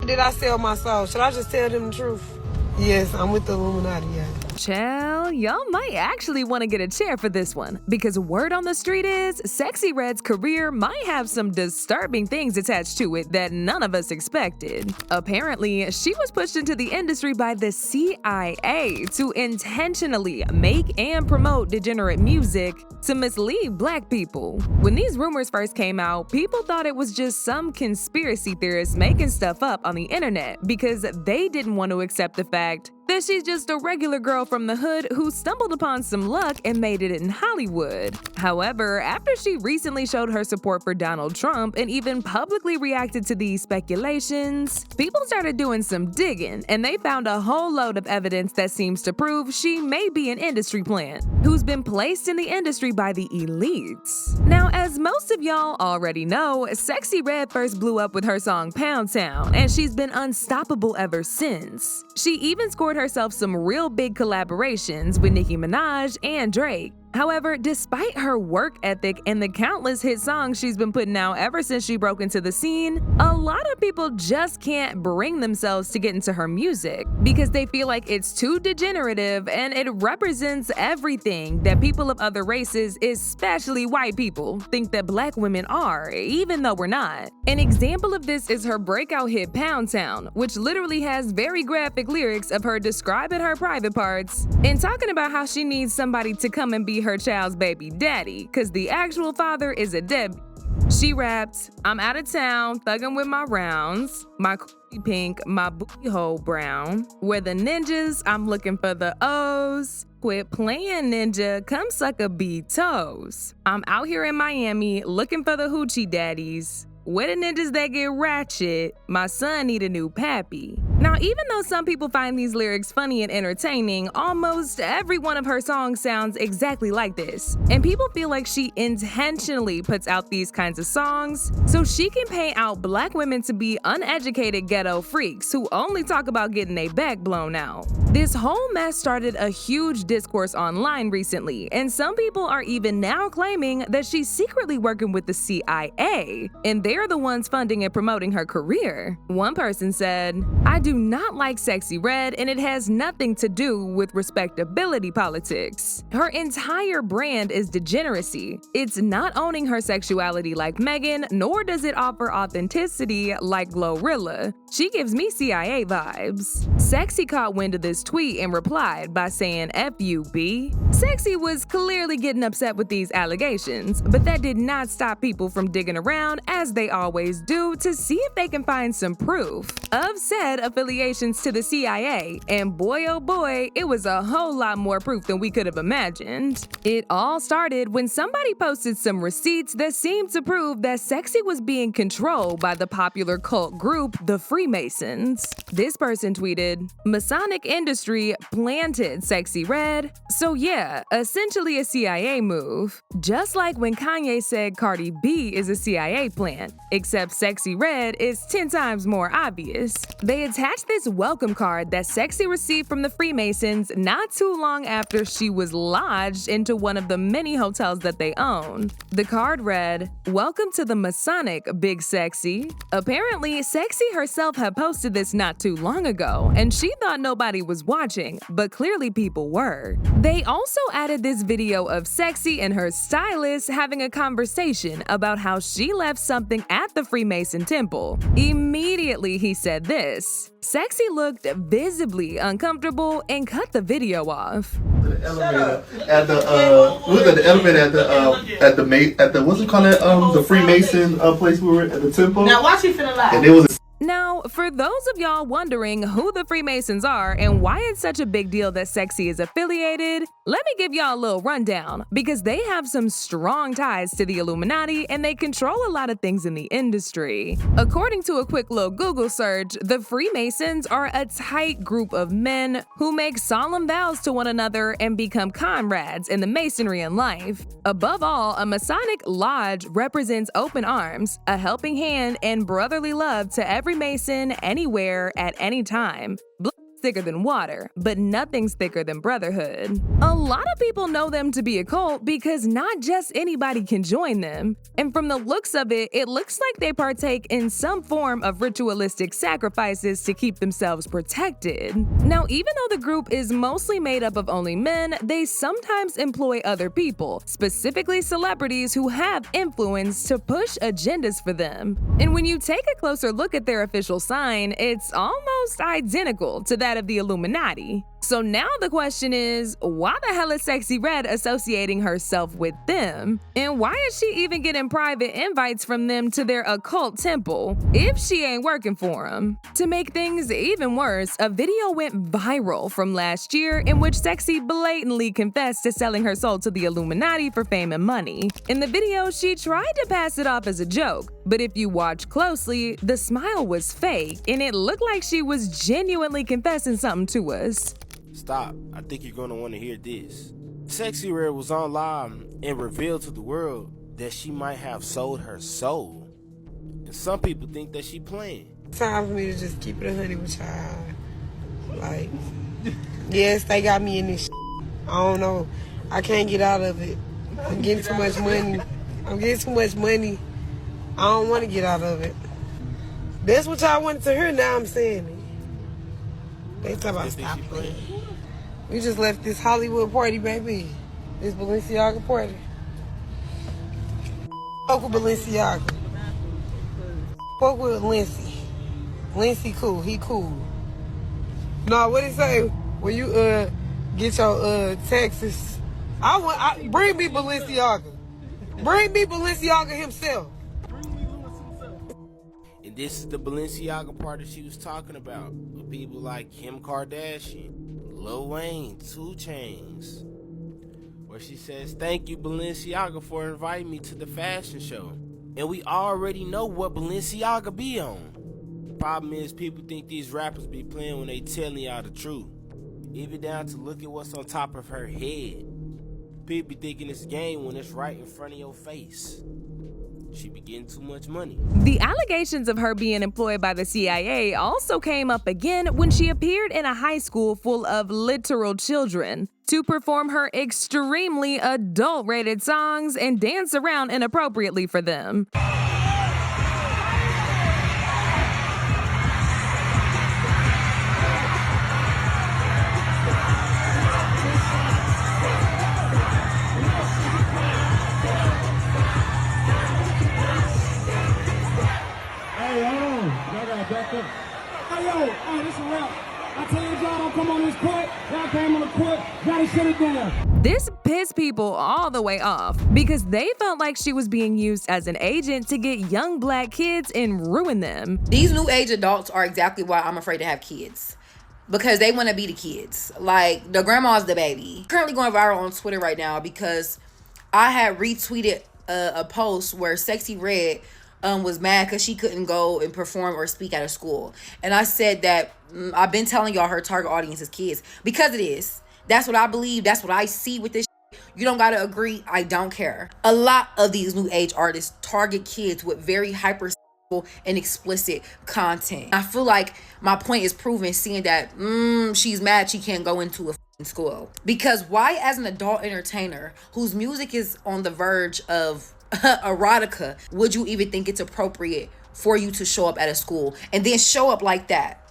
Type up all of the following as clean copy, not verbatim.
did I sell my soul? Should I just tell them the truth? Yes, I'm with the Illuminati, yeah. Chill, y'all might actually want to get a chair for this one, because word on the street is Sexy Red's career might have some disturbing things attached to it that none of us expected. Apparently, she was pushed into the industry by the CIA to intentionally make and promote degenerate music to mislead black people. When these rumors first came out, people thought it was just some conspiracy theorists making stuff up on the internet because they didn't want to accept the fact that she's just a regular girl from the hood who stumbled upon some luck and made it in Hollywood. However, after she recently showed her support for Donald Trump and even publicly reacted to these speculations, people started doing some digging, and they found a whole load of evidence that seems to prove she may be an industry plant who's been placed in the industry by the elites. Now, as most of y'all already know, Sexy Red first blew up with her song Pound Town, and she's been unstoppable ever since. She even scored herself some real big collaborations with Nicki Minaj and Drake. However, despite her work ethic and the countless hit songs she's been putting out ever since she broke into the scene, a lot of people just can't bring themselves to get into her music because they feel like it's too degenerative and it represents everything that people of other races, especially white people, think that black women are, even though we're not. An example of this is her breakout hit Pound Town, which literally has very graphic lyrics of her describing her private parts and talking about how she needs somebody to come and be her child's baby daddy, cause the actual father is a deadbeat. She raps, "I'm out of town, thuggin' with my rounds, my coochie pink, my booty hole brown. Where the ninjas, I'm looking for the O's. Quit playing, ninja, come suck a B toes. I'm out here in Miami, looking for the hoochie daddies. Where the ninjas that get ratchet, my son need a new pappy." Now, even though some people find these lyrics funny and entertaining, almost every one of her songs sounds exactly like this. And people feel like she intentionally puts out these kinds of songs so she can paint out black women to be uneducated ghetto freaks who only talk about getting their back blown out. This whole mess started a huge discourse online recently, and some people are even now claiming that she's secretly working with the CIA, and they're the ones funding and promoting her career. One person said, "I do not like Sexy Red, and it has nothing to do with respectability politics. Her entire brand is degeneracy. It's not owning her sexuality like Megan, nor does it offer authenticity like Glorilla. She gives me CIA vibes." Sexy caught wind of this tweet and replied by saying, "F you, B." Sexy was clearly getting upset with these allegations, but that did not stop people from digging around, as they always do, to see if they can find some proof of said affiliations to the CIA, and boy oh boy, it was a whole lot more proof than we could have imagined. It all started when somebody posted some receipts that seemed to prove that Sexy was being controlled by the popular cult group, the Freemasons. This person tweeted, "Masonic industry planted Sexy Red, so yeah, essentially a CIA move. Just like when Kanye said Cardi B is a CIA plant, except Sexy Red is 10 times more obvious." They attached this welcome card that Sexy received from the Freemasons not too long after she was lodged into one of the many hotels that they own. The card read, "Welcome to the Masonic, Big Sexy." Apparently, Sexy herself had posted this not too long ago, and she thought nobody was watching, but clearly people were. They also added this video of Sexy and her stylist having a conversation about how she left something at the Freemason temple. Immediately, he said this. Sexy looked visibly uncomfortable and cut the video off. The elevator at the what was that? The elevator at the what's it called? The Freemason place we were at the temple. Now why she finna lie? And it was. Now, for those of y'all wondering who the Freemasons are and why it's such a big deal that Sexy is affiliated, let me give y'all a little rundown, because they have some strong ties to the Illuminati and they control a lot of things in the industry. According to a quick little Google search, the Freemasons are a tight group of men who make solemn vows to one another and become comrades in the masonry and life. Above all, a Masonic lodge represents open arms, a helping hand, and brotherly love to every Mason anywhere at any time. thicker than water, but nothing's thicker than brotherhood. A lot of people know them to be a cult because not just anybody can join them. And from the looks of it, it looks like they partake in some form of ritualistic sacrifices to keep themselves protected. Now, even though the group is mostly made up of only men, they sometimes employ other people, specifically celebrities who have influence to push agendas for them. And when you take a closer look at their official sign, it's almost identical to that of the Illuminati. So now the question is, why the hell is Sexy Red associating herself with them? And why is she even getting private invites from them to their occult temple, if she ain't working for them? To make things even worse, a video went viral from last year in which Sexy blatantly confessed to selling her soul to the Illuminati for fame and money. In the video, she tried to pass it off as a joke, but if you watch closely, the smile was fake and it looked like she was genuinely confessing something to us. Stop. I think you're going to want to hear this. Sexy Red was on live and revealed to the world that she might have sold her soul. And some people think that she playing. Time for me to just keep it 100 with y'all. Like, yes, they got me in this shit. I don't know. I can't get out of it. I'm getting too much money. I don't want to get out of it. That's what y'all wanted to hear, now I'm saying it. They talk about stop playing. We just left this Hollywood party, baby. This Balenciaga party. Fuck with Balenciaga. Fuck with Lindsay. Lindsay cool. He cool. No, what he say? When you get your taxes, bring me Balenciaga. Bring me Balenciaga himself. And this is the Balenciaga part that she was talking about. With people like Kim Kardashian, Lil Wayne, 2 Chainz. Where she says, "Thank you, Balenciaga, for inviting me to the fashion show." And we already know what Balenciaga be on. Problem is, people think these rappers be playing when they telling y'all the truth. Even down to look at what's on top of her head. People be thinking it's a game when it's right in front of your face. She be getting too much money. The allegations of her being employed by the CIA also came up again when she appeared in a high school full of literal children to perform her extremely adult-rated songs and dance around inappropriately for them. This a wrap. I told y'all don't come on this court. Y'all came on the court. Gotta shut it down. This pissed people all the way off because they felt like she was being used as an agent to get young black kids and ruin them. These new age adults are exactly why I'm afraid to have kids. Because they want to be the kids. Like, the grandma's the baby. Currently going viral on Twitter right now because I had retweeted a post where Sexy Red was mad because she couldn't go and perform or speak at a school. And I said that I've been telling y'all her target audience is kids. Because it is. That's what I believe. That's what I see with this shit. You don't gotta agree. I don't care. A lot of these new age artists target kids with very hyper and explicit content. I feel like my point is proven seeing that she's mad she can't go into a school. Because why, as an adult entertainer whose music is on the verge of erotica, would you even think it's appropriate for you to show up at a school and then show up like that,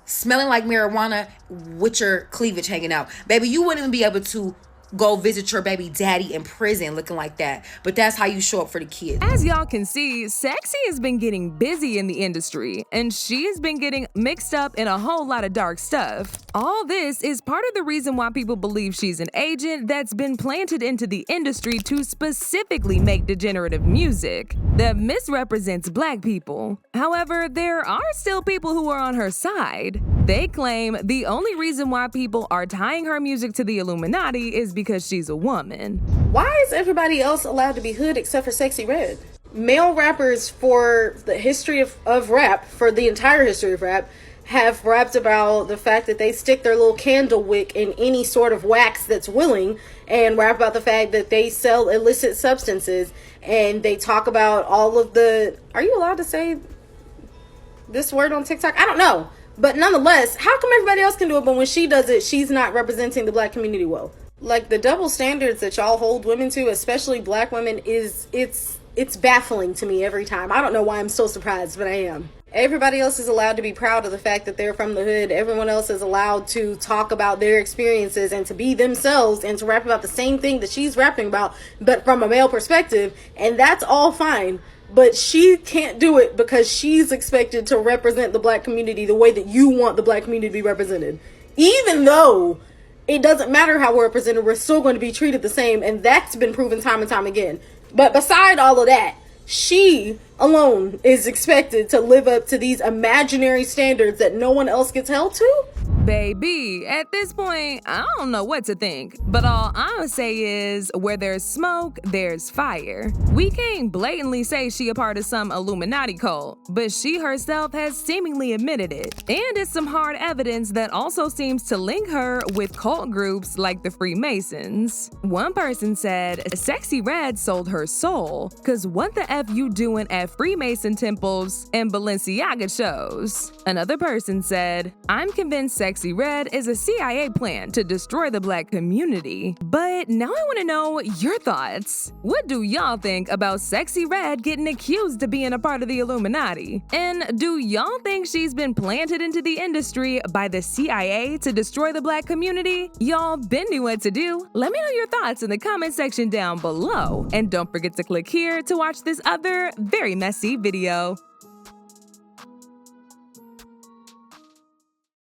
smelling like marijuana with your cleavage hanging out? Baby, you wouldn't even be able to go visit your baby daddy in prison looking like that. But that's how you show up for the kids. As y'all can see, Sexy has been getting busy in the industry, and she's been getting mixed up in a whole lot of dark stuff. All this is part of the reason why people believe she's an agent that's been planted into the industry to specifically make degenerative music that misrepresents black people. However, there are still people who are on her side. They claim the only reason why people are tying her music to the Illuminati is because she's a woman. Why is everybody else allowed to be hood except for Sexy Red? Male rappers for the history of rap, for the entire history of rap, have rapped about the fact that they stick their little candle wick in any sort of wax that's willing, and rap about the fact that they sell illicit substances, and they talk about all of the... Are you allowed to say this word on TikTok? I don't know. But nonetheless, how come everybody else can do it, but when she does it, she's not representing the black community well? Like, the double standards that y'all hold women to, especially black women, it's baffling to me every time. I don't know why I'm so surprised, but I am. Everybody else is allowed to be proud of the fact that they're from the hood. Everyone else is allowed to talk about their experiences and to be themselves and to rap about the same thing that she's rapping about, but from a male perspective, and that's all fine. But she can't do it because she's expected to represent the black community the way that you want the black community to be represented. Even though it doesn't matter how we're represented, we're still going to be treated the same, and that's been proven time and time again. But beside all of that, she alone is expected to live up to these imaginary standards that no one else gets held to? Baby, at this point, I don't know what to think. But all I'ma say is, where there's smoke, there's fire. We can't blatantly say she a part of some Illuminati cult, but she herself has seemingly admitted it. And it's some hard evidence that also seems to link her with cult groups like the Freemasons. One person said, Sexy Red sold her soul, cause what the F you doing at Freemason temples and Balenciaga shows? Another person said, I'm convinced Sexy Red is a CIA plan to destroy the black community. But now I want to know your thoughts. What do y'all think about Sexy Red getting accused of being a part of the Illuminati? And do y'all think she's been planted into the industry by the CIA to destroy the black community? Y'all been knew what to do. Let me know your thoughts in the comment section down below. And don't forget to click here to watch this other very messy video.